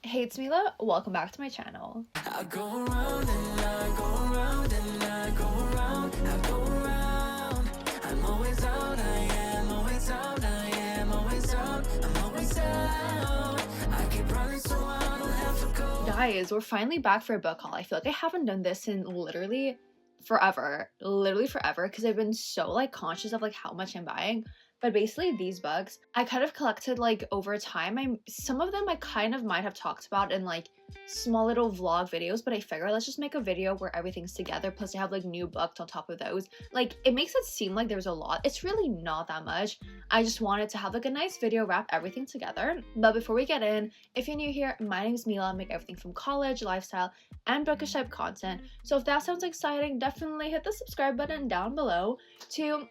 Hey, it's Mila. Welcome back to my channel. I go around and I go around and I go around, I go around. I'm always out, I am always out, I am always out, I'm always out. I keep running so I don't have to go. Guys, we're finally back for a book haul. I feel like I haven't done this in literally forever, because I've been so like conscious of like how much I'm buying. But basically these books I kind of collected like over time. Some of them I kind of might have talked about in like small little vlog videos, but I figure let's just make a video where everything's together, plus I have like new books on top of those. Like it makes it seem like there's a lot. It's really not that much. I just wanted to have like a nice video, wrap everything together. But before we get in, if you're new here, my name is Mila. I make everything from college, lifestyle, and bookish type content. So if that sounds exciting, definitely hit the subscribe button down below to,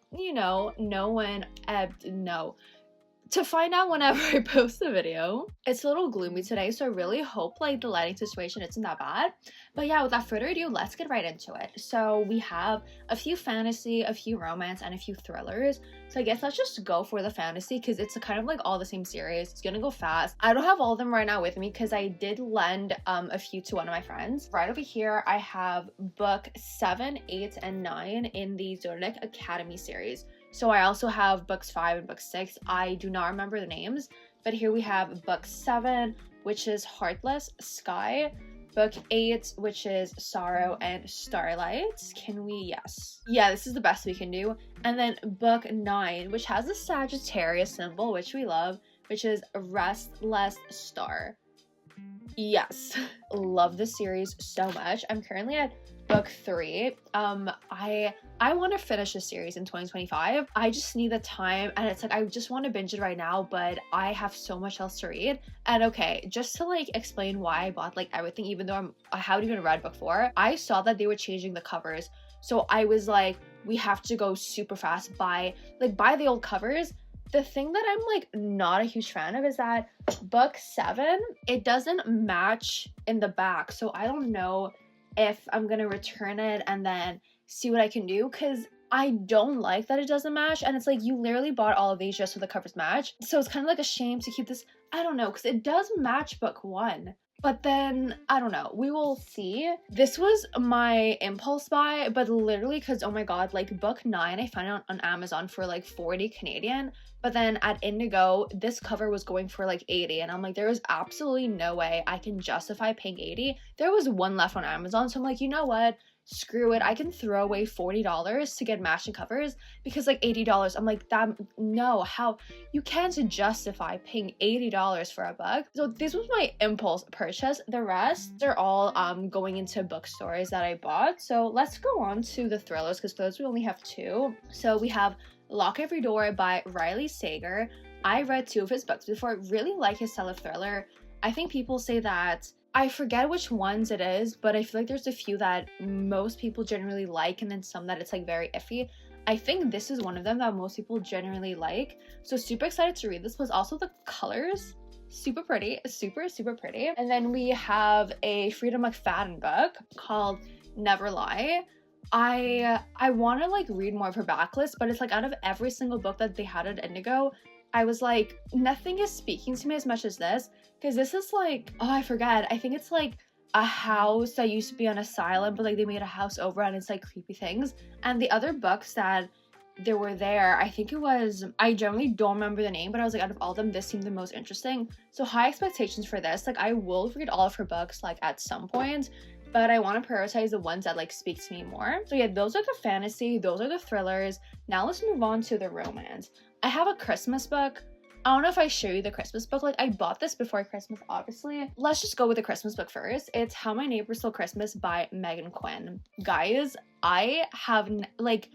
to find out whenever I post a video. It's a little gloomy today, so I really hope like the lighting situation isn't that bad. But yeah, without further ado, let's get right into it. So we have a few fantasy, a few romance, and a few thrillers. So I guess let's just go for the fantasy because it's kind of like all the same series. It's gonna go fast. I don't have all of them right now with me because I did lend a few to one of my friends. Right over here, I have book 7, 8, and 9 in the Zodiac Academy series. So I also have books 5 and book 6. I do not remember the names, but here we have book 7, which is Heartless Sky, book 8, which is Sorrow and Starlight. Can we? Yes. Yeah, this is the best we can do. And then book 9, which has the Sagittarius symbol, which we love, which is Restless Star. Yes, love this series so much. I'm currently at book 3. I want to finish this series in 2025. I just need the time, and it's like I just want to binge it right now, but I have so much else to read. And okay, just to like explain why I bought like everything, even though I haven't even read book 4, I saw that they were changing the covers, so I was like, we have to go super fast, buy the old covers. The thing that I'm like not a huge fan of is that book 7, it doesn't match in the back, so I don't know if I'm gonna return it and then see what I can do, because I don't like that it doesn't match, and it's like you literally bought all of these just so the covers match. So it's kind of like a shame to keep this. I don't know, because it does match book 1. But then, I don't know, we will see. This was my impulse buy, but literally because, oh my god, like book 9, I found it on Amazon for like 40 Canadian, but then at Indigo, this cover was going for like 80, and I'm like, there is absolutely no way I can justify paying 80. There was one left on Amazon, so I'm like, you know what? Screw it, I can throw away $40 to get matching covers, because like $80, I'm like, that, no, how, you can't justify paying $80 for a book. So this was my impulse purchase. The rest are all going into bookstores that I bought. So let's go on to the thrillers, because those we only have 2. So we have Lock Every Door by Riley Sager. I read 2 of his books before. I really like his style of thriller. I think people say that, I forget which ones it is, but I feel like there's a few that most people generally like, and then some that it's like very iffy. I think this is one of them that most people generally like. So super excited to read this. Plus also the colors, super pretty, super pretty. And then we have a Frida McFadden book called Never Lie. I want to like read more of her backlist, but it's like out of every single book that they had at Indigo, I was like, nothing is speaking to me as much as this, because this is like, oh, I forget, I think it's like a house that used to be on asylum, but like they made a house over and it's like creepy things. And the other books that there were there, I think it was, I generally don't remember the name, but I was like, out of all of them, this seemed the most interesting. So high expectations for this. Like I will read all of her books like at some point, but I want to prioritize the ones that like speak to me more. So yeah, those are the fantasy, those are the thrillers. Now let's move on to the romance. I have a Christmas book. I don't know if I show you the Christmas book. Like I bought this before Christmas, obviously. Let's just go with the Christmas book first. It's How My Neighbor Stole Christmas by Megan Quinn. Guys, I have like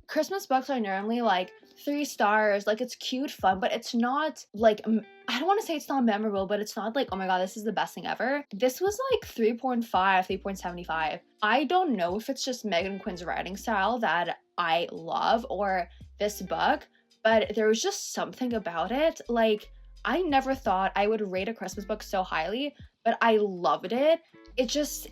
Christmas books are normally like 3 stars. Like it's cute, fun, but it's not like, I don't want to say it's not memorable, but it's not like, oh my god, this is the best thing ever. This was like 3.5, 3.75. I don't know if it's just Megan Quinn's writing style that I love or this book, but there was just something about it. Like I never thought I would rate a Christmas book so highly, but I loved it. It just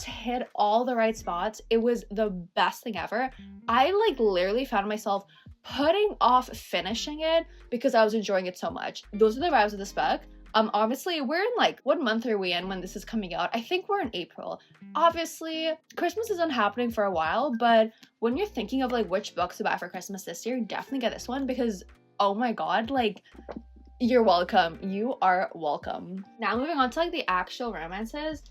hit all the right spots. It was the best thing ever. I like literally found myself putting off finishing it because I was enjoying it so much. Those are the vibes of this book. Obviously, we're in like, what month are we in when this is coming out? I think we're in April. Obviously, Christmas isn't happening for a while, but when you're thinking of like which books to buy for Christmas this year, definitely get this one because, oh my god, like, you're welcome. You are welcome. Now moving on to like the actual romances.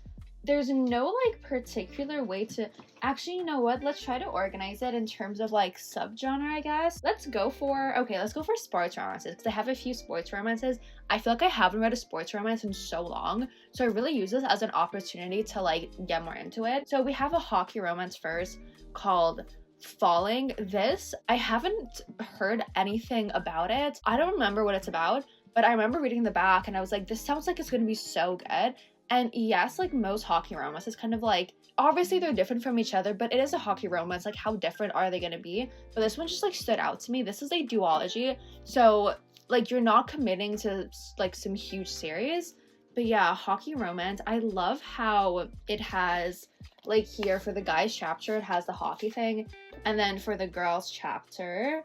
There's no like particular way to, actually, you know what, let's try to organize it in terms of like subgenre, I guess. Let's go for sports romances because I have a few sports romances. I feel like I haven't read a sports romance in so long, so I really use this as an opportunity to like get more into it. So we have a hockey romance first called Falling. This, I haven't heard anything about it. I don't remember what it's about, but I remember reading the back and I was like, this sounds like it's gonna be so good. And yes, like most hockey romances, kind of like, obviously they're different from each other, but it is a hockey romance. Like, how different are they going to be? But this one just like stood out to me. This is a duology. So like, you're not committing to like some huge series. But yeah, hockey romance. I love how it has like here for the guys chapter, it has the hockey thing. And then for the girls chapter,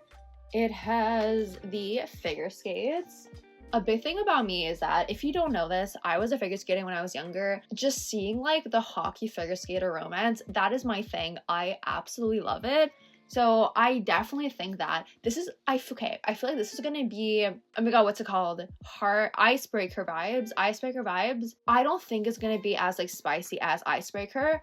it has the figure skates. A big thing about me is that, if you don't know this, I was a figure skating when I was younger. Just seeing like the hockey figure skater romance, that is my thing. I absolutely love it. So I definitely think that this is, I feel like this is gonna be, oh my god, what's it called? Icebreaker vibes. I don't think it's gonna be as like spicy as Icebreaker,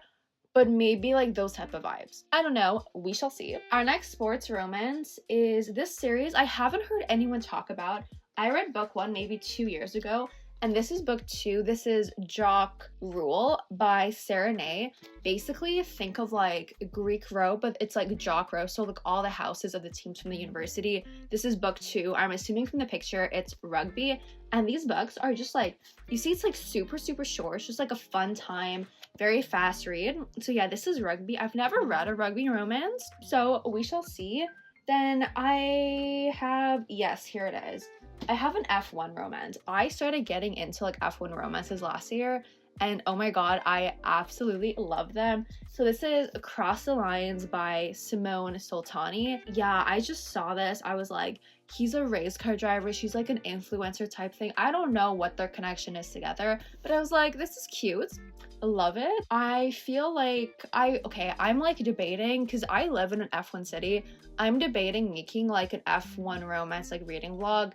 but maybe like those type of vibes. I don't know, we shall see. Our next sports romance is this series I haven't heard anyone talk about. I read book 1 maybe 2 years ago, and this is book 2. This is Jock Rule by Sarah Nay. Basically, think of like Greek row, but it's like Jock row, so like all the houses of the teams from the university. This is book 2. I'm assuming from the picture it's rugby, and these books are just like, you see it's like super short. It's just like a fun time, very fast read. So yeah, this is rugby. I've never read a rugby romance, so we shall see. Then I have, yes, here it is. I have an F1 romance. I started getting into like F1 romances last year, and oh my god, I absolutely love them. So this is Across the Lines by Simone Soltani. Yeah, I just saw this. I was like, he's a race car driver. She's like an influencer type thing. I don't know what their connection is together, but I was like, this is cute. I love it. I feel like I'm like debating, because I live in an F1 city. I'm debating making like an F1 romance like reading vlog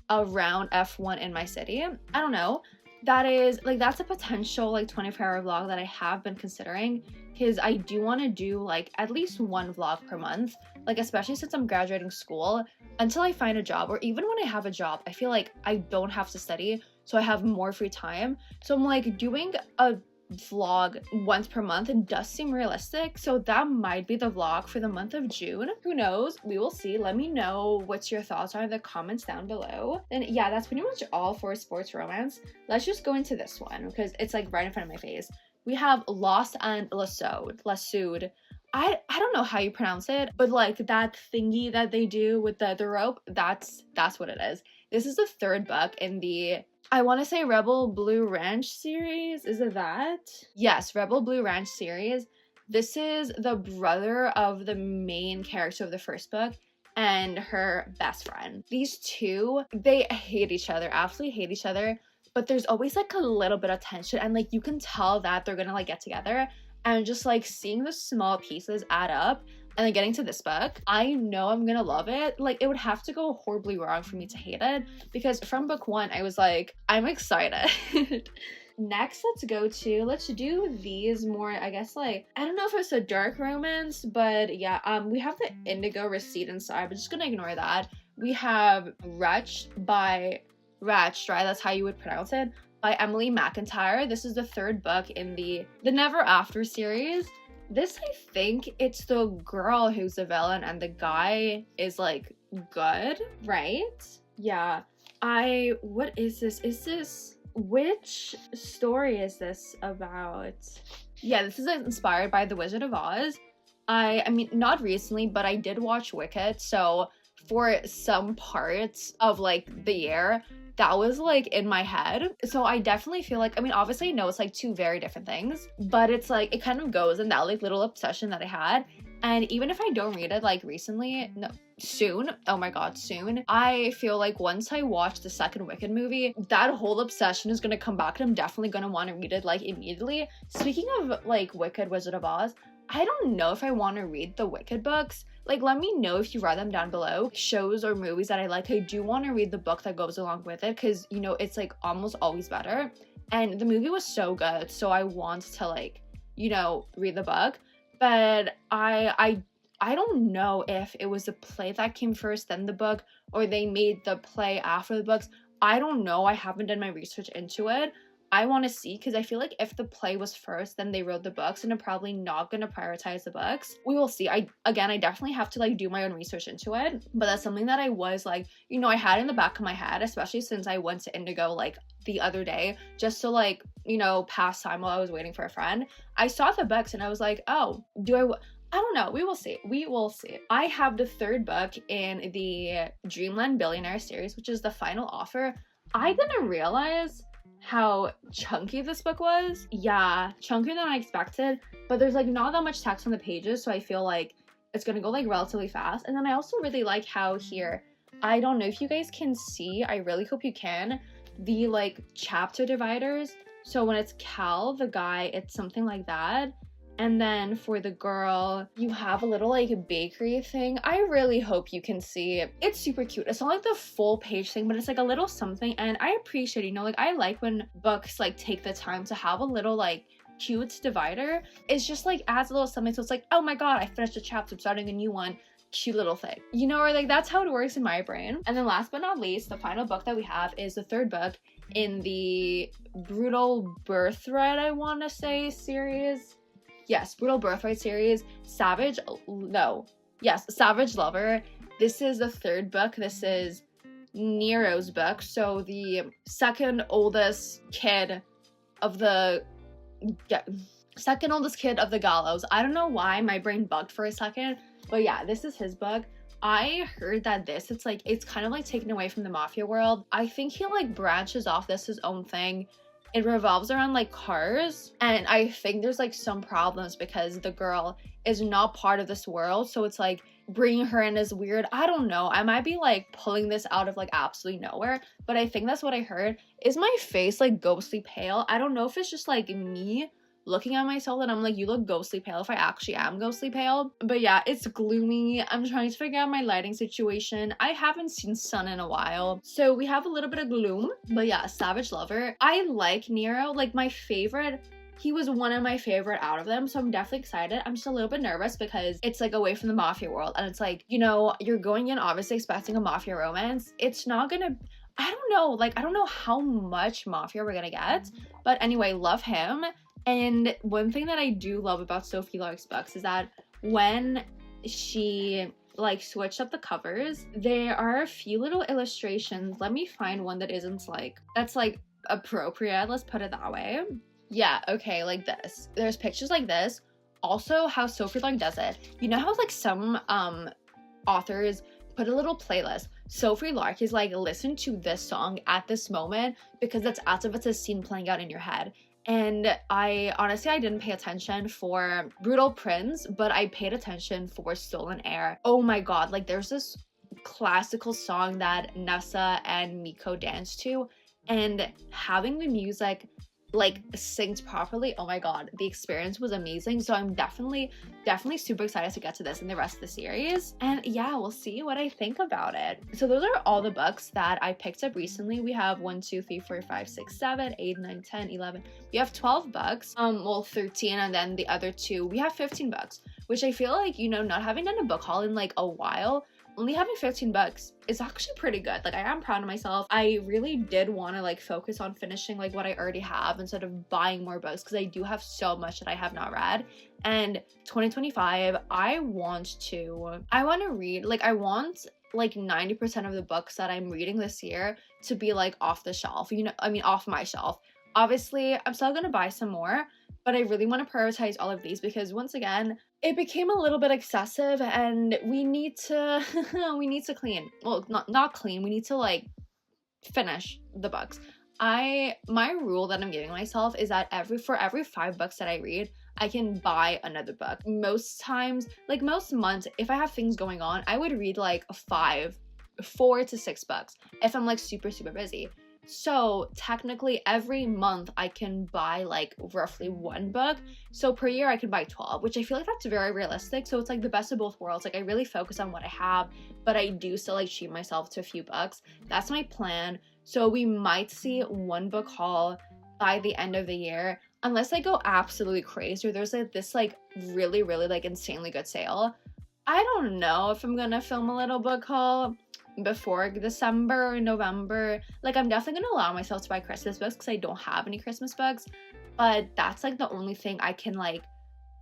around F1 in my city. I don't know. That's a potential like 24-hour vlog that I have been considering, because I do want to do like at least one vlog per month, like especially since I'm graduating school. Until I find a job, or even when I have a job, I feel like I don't have to study, so I have more free time. So I'm like, doing a vlog once per month, it does seem realistic, so that might be the vlog for the month of June. Who knows, we will see. Let me know what your thoughts are in the comments down below. And yeah, that's pretty much all for sports romance. Let's just go into this one because it's like right in front of my face. We have Lost and Lassoed. I don't know how you pronounce it, but like that thingy that they do with the rope, that's what it is. This is the third book in the, I want to say, Rebel Blue Ranch series. Is it that? Yes, Rebel Blue Ranch series. This is the brother of the main character of the first book and her best friend. These two, they hate each other, absolutely hate each other, but there's always like a little bit of tension, and like you can tell that they're gonna like get together, and just like seeing the small pieces add up. And then getting to this book, I know I'm gonna love it. Like, it would have to go horribly wrong for me to hate it, because from book 1, I was like, I'm excited. Next, let's do these more, I guess, like, I don't know if it's a dark romance, but yeah, we have the indigo receipt inside, but just gonna ignore that. We have Wretched, right? That's how you would pronounce it, by Emily McIntyre. This is the third book in the Never After series. This, I think it's the girl who's the villain and the guy is like good, right? Yeah. What is this? Which story is this about? Yeah, this is inspired by The Wizard of Oz. I mean, not recently, but I did watch Wicked, so for some parts of like the year, that was like in my head. So I definitely feel like, I mean, obviously I know it's like two very different things, but it's like, it kind of goes in that like little obsession that I had. And even if I don't read it like recently, no, soon. Oh my god, soon. I feel like once I watch the second Wicked movie, that whole obsession is gonna come back and I'm definitely gonna want to read it like immediately. Speaking of like Wicked Wizard of Oz, I don't know if I want to read the Wicked books. Like, let me know if you read them down below. Shows or movies that I like, I do want to read the book that goes along with it because, you know, it's like almost always better. And the movie was so good, so I want to like, you know, read the book. But I don't know if it was the play that came first, then the book, or they made the play after the books. I don't know. I haven't done my research into it. I want to see, because I feel like if the play was first, then they wrote the books, and I'm probably not going to prioritize the books. We will see. I definitely have to like do my own research into it, but that's something that I was like, you know, I had in the back of my head, especially since I went to Indigo like the other day, just to like, you know, pass time while I was waiting for a friend. I saw the books and I was like, oh, I don't know. We will see. We will see. I have the third book in the Dreamland Billionaire series, which is the final offer. I didn't realize how chunky this book was. Yeah, chunkier than I expected, but there's like not that much text on the pages, so I feel like it's gonna go like relatively fast. And then I also really like how here, I don't know if you guys can see, I really hope you can, the like chapter dividers. So when it's Cal, the guy, it's something like that. And then for the girl, you have a little like bakery thing. I really hope you can see it. It's super cute. It's not like the full page thing, but it's like a little something. And I appreciate, you know, like I like when books like take the time to have a little like cute divider. It's just like adds a little something. So it's like, oh my god, I finished a chapter, I'm starting a new one. Cute little thing, you know, or like that's how it works in my brain. And then last but not least, the final book that we have is the third book in the Brutal Birthright, I want to say, series. Yes, Brutal Birthright series. Savage Lover. This is the third book. This is Nero's book. So the second oldest kid of the gallows. I don't know why my brain bugged for a second, but yeah, this is his book. I heard that it's kind of like taken away from the mafia world. I think he like branches off this his own thing. It revolves around like cars, and I think there's like some problems because the girl is not part of this world, so it's like bringing her in is weird. I don't know, I might be like pulling this out of like absolutely nowhere, but I think that's what I heard. Is my face like ghostly pale? I don't know if it's just like me looking at myself and I'm like, you look ghostly pale, if I actually am ghostly pale. But yeah, it's gloomy. I'm trying to figure out my lighting situation. I haven't seen sun in a while, so we have a little bit of gloom. But yeah, Savage Lover. I like Nero, like my favorite. He was one of my favorite out of them, so I'm definitely excited. I'm just a little bit nervous because it's like away from the mafia world, and it's like, you know, you're going in obviously expecting a mafia romance. It's not gonna, I don't know, like I don't know how much mafia we're gonna get, but anyway, love him. And one thing that I do love about Sophie Lark's books is that when she like switched up the covers, there are a few little illustrations. Let me find one that isn't like, that's like appropriate, let's put it that way. Yeah, okay, like this. There's pictures like this. Also, how Sophie Lark does it. You know how like some authors put a little playlist. Sophie Lark is like, listen to this song at this moment because that's as if it's a scene playing out in your head. And I didn't pay attention for Brutal Prince, but I paid attention for Stolen Air. Oh my god, like there's this classical song that Nessa and Miko dance to, and having the music like synced properly, oh my god, the experience was amazing. So I'm definitely super excited to get to this in the rest of the series, and yeah, we'll see what I think about it. So those are all the books that I picked up recently. We have 1 2 3 4 5 6 7 8 9 10 11, we have 12 books, well 13, and then the other two, we have 15 books, which I feel like, you know, not having done a book haul in like a while, only having 15 books is actually pretty good. Like I am proud of myself. I really did want to like focus on finishing like what I already have instead of buying more books, because I do have so much that I have not read. And 2025, I want to read, like I want like 90% of the books that I'm reading this year to be like off the shelf, you know, I mean off my shelf. Obviously, I'm still gonna buy some more, but I really want to prioritize all of these because once again, it became a little bit excessive and we need to clean. Well, not clean, we need to like finish the books. My rule that I'm giving myself is that for every 5 books that I read, I can buy another book. Most times, like most months, if I have things going on, I would read like 4 to 6 books if I'm like super, super busy. So technically every month I can buy like roughly 1 book. So per year I can buy 12, which I feel like that's very realistic. So it's like the best of both worlds. Like I really focus on what I have, but I do still like treat myself to a few books. That's my plan. So we might see 1 book haul by the end of the year, unless I go absolutely crazy or there's like this like really, really like insanely good sale. I don't know if I'm gonna film a little book haul before December or November. Like I'm definitely gonna allow myself to buy Christmas books because I don't have any Christmas books, but that's like the only thing I can like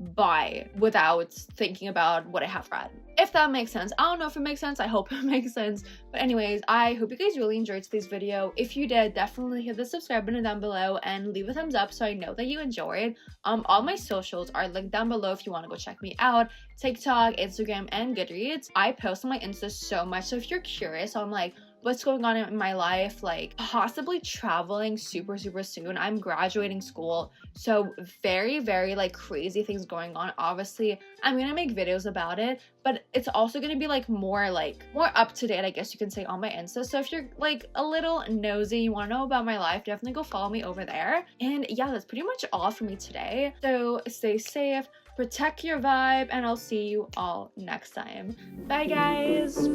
buy without thinking about what I have read. If that makes sense. I don't know if it makes sense. I hope it makes sense. But anyways, I hope you guys really enjoyed today's video. If you did, definitely hit the subscribe button down below and leave a thumbs up so I know that you enjoyed. All my socials are linked down below if you want to go check me out. TikTok, Instagram, and Goodreads. I post on my Insta so much, so if you're curious on like what's going on in my life, like possibly traveling super, super soon. I'm graduating school, so very, very like crazy things going on. Obviously, I'm gonna make videos about it, but it's also gonna be like more up to date, I guess you can say, on my Insta. So if you're like a little nosy, you want to know about my life, definitely go follow me over there. And yeah, that's pretty much all for me today. So stay safe, protect your vibe, and I'll see you all next time. Bye guys.